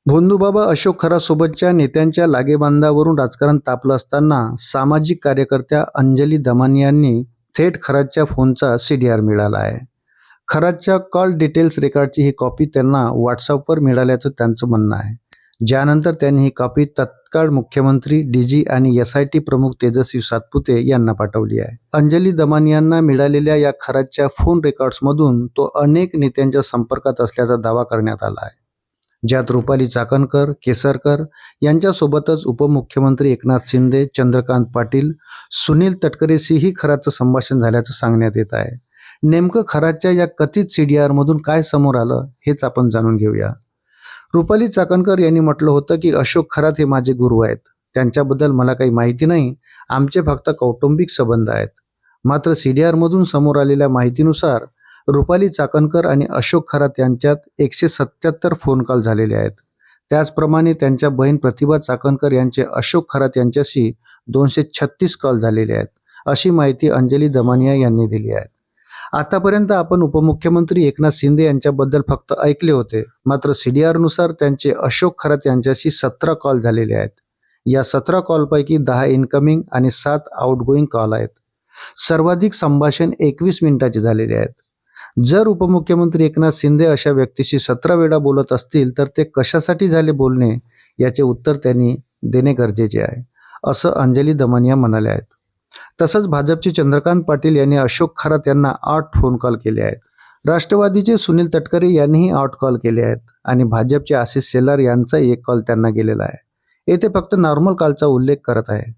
भोंदूबाबा अशोक खरासोबतच्या नेत्यांच्या लागेबांधावरून राजकारण तापलं असताना सामाजिक कार्यकर्त्या अंजली दमानियांनी थेट खरातच्या फोनचा CDR मिळाला आहे. खरातच्या कॉल डिटेल्स रेकॉर्डची ही कॉपी त्यांना व्हॉट्सअपवर मिळाल्याचं त्यांचं म्हणणं आहे. ज्यानंतर त्यांनी ही कॉपी तत्काळ मुख्यमंत्री, DG आणि SIT प्रमुख तेजस्वी सातपुते यांना पाठवली आहे. अंजली दमानियांना मिळालेल्या या खरातच्या फोन रेकॉर्ड्समधून तो अनेक नेत्यांच्या संपर्कात असल्याचा दावा करण्यात आला आहे, ज्यात रुपाली चाकणकर, केसरकर यांच्यासोबतच उपमुख्यमंत्री एकनाथ शिंदे, चंद्रकांत पाटील, सुनील तटकरेशीही खरातचं संभाषण झाल्याचं सांगण्यात येत आहे. नेमकं खरातच्या या कथित CDR मधून काय समोर आलं हेच आपण जाणून घेऊया. रुपाली चाकणकर यांनी म्हटलं होतं की अशोक खरात हे माझे गुरु आहेत. त्यांच्याबद्दल मला काही माहिती नाही. आमचे फक्त कौटुंबिक संबंध आहेत. मात्र CDR मधून समोर आलेल्या माहितीनुसार रुपाली चाकणकर आणि अशोक खरात यांच्यात 177 फोन कॉल झालेले आहेत. त्याचप्रमाणे त्यांच्या बहीण प्रतिभा चाकणकर यांचे अशोक खरात यांच्याशी 236 कॉल झालेले आहेत, अशी माहिती अंजली दमानिया यांनी दिली आहे. आतापर्यंत आपण उपमुख्यमंत्री एकनाथ शिंदे यांच्याबद्दल फक्त ऐकले होते. मात्र CDR नुसार त्यांचे अशोक खरात यांच्याशी 17 कॉल झालेले आहेत. या 17 कॉलपैकी 10 इनकमिंग आणि 7 आउटगोईंग कॉल आहेत. सर्वाधिक संभाषण 21 मिनिटाचे झालेले आहेत. जर उपमुख्यमंत्री एकनाथ शिंदे अशा व्यक्तीशी 17 वेळा बोलत असतील तर ते कशासाठी झाले बोलणे, याचे उत्तर त्यांनी देणे गरजेचे आहे, असं अंजली दमानिया म्हणाल्या आहेत. तसंच भाजपचे चंद्रकांत पाटील यांनी अशोक खरात यांना 8 फोन कॉल केले आहेत. राष्ट्रवादीचे सुनील तटकरे यांनीही 8 कॉल केले आहेत आणि भाजपचे आशिष शेलार यांचा 1 कॉल त्यांना गेलेला आहे. येथे फक्त नॉर्मल कॉलचा उल्लेख करत आहे.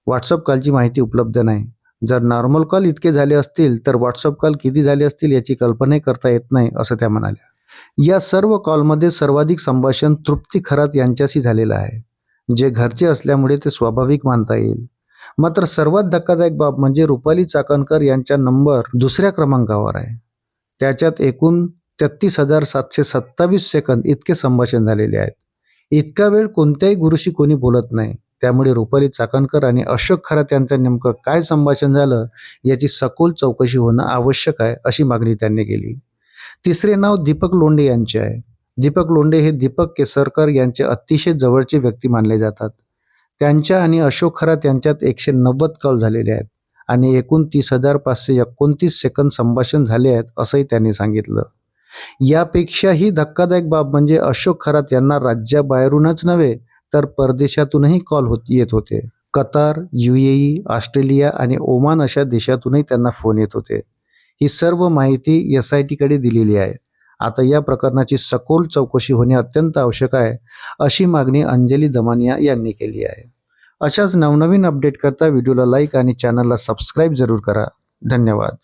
व्हॉट्सअप कॉलची माहिती उपलब्ध नाही. जर नॉर्मल कॉल इतके झाले असतील तर व्हॉट्सअप कॉल किती झाले असतील याची कल्पनाही करता येत नाही, असं त्या म्हणाल्या. या सर्व कॉलमध्ये सर्वाधिक संभाषण तृप्ती खरात यांच्याशी झालेलं आहे, जे घरचे असल्यामुळे ते स्वाभाविक मानता येईल. मात्र सर्वात धक्कादायक बाब म्हणजे रुपाली चाकणकर यांचा नंबर दुसऱ्या क्रमांकावर आहे. त्याच्यात एकूण 33,727 सेकंद इतके संभाषण झालेले आहेत. इतका वेळ कोणत्याही गुरुशी कोणी बोलत नाही. त्यामुळे रुपाली चाकणकर आणि अशोक खरात यांचं नेमकं काय संभाषण झालं याची सखोल चौकशी होणं आवश्यक आहे, अशी मागणी त्यांनी केली. तिसरे नाव दीपक लोंढे यांचे आहे. दीपक लोंढे हे दीपक केसरकर यांचे अतिशय जवळचे व्यक्ती मानले जातात. त्यांच्या आणि अशोक खरात यांच्यात 190 कॉल झालेले आहेत आणि एकूण 30,529 सेकंद संभाषण झाले आहेत, असंही त्यांनी सांगितलं. यापेक्षाही धक्कादायक बाब म्हणजे अशोक खरात यांना राज्याबाहेरूनच नव्हे तर परदेशातूनही कॉल येत होते. कतार, UAE, ऑस्ट्रेलिया आणि ओमान अशा देशातूनही त्यांना फोन येत होते. ही सर्व माहिती SIT कडे दिलेली आहे. आता या प्रकरणाची सखोल चौकशी होणे अत्यंत आवश्यक आहे, अशी मागणी अंजली दमानिया यांनी केली आहे. अशाच नवनवीन अपडेट करता व्हिडिओला लाईक आणि चॅनलला सबस्क्राईब जरूर करा. धन्यवाद.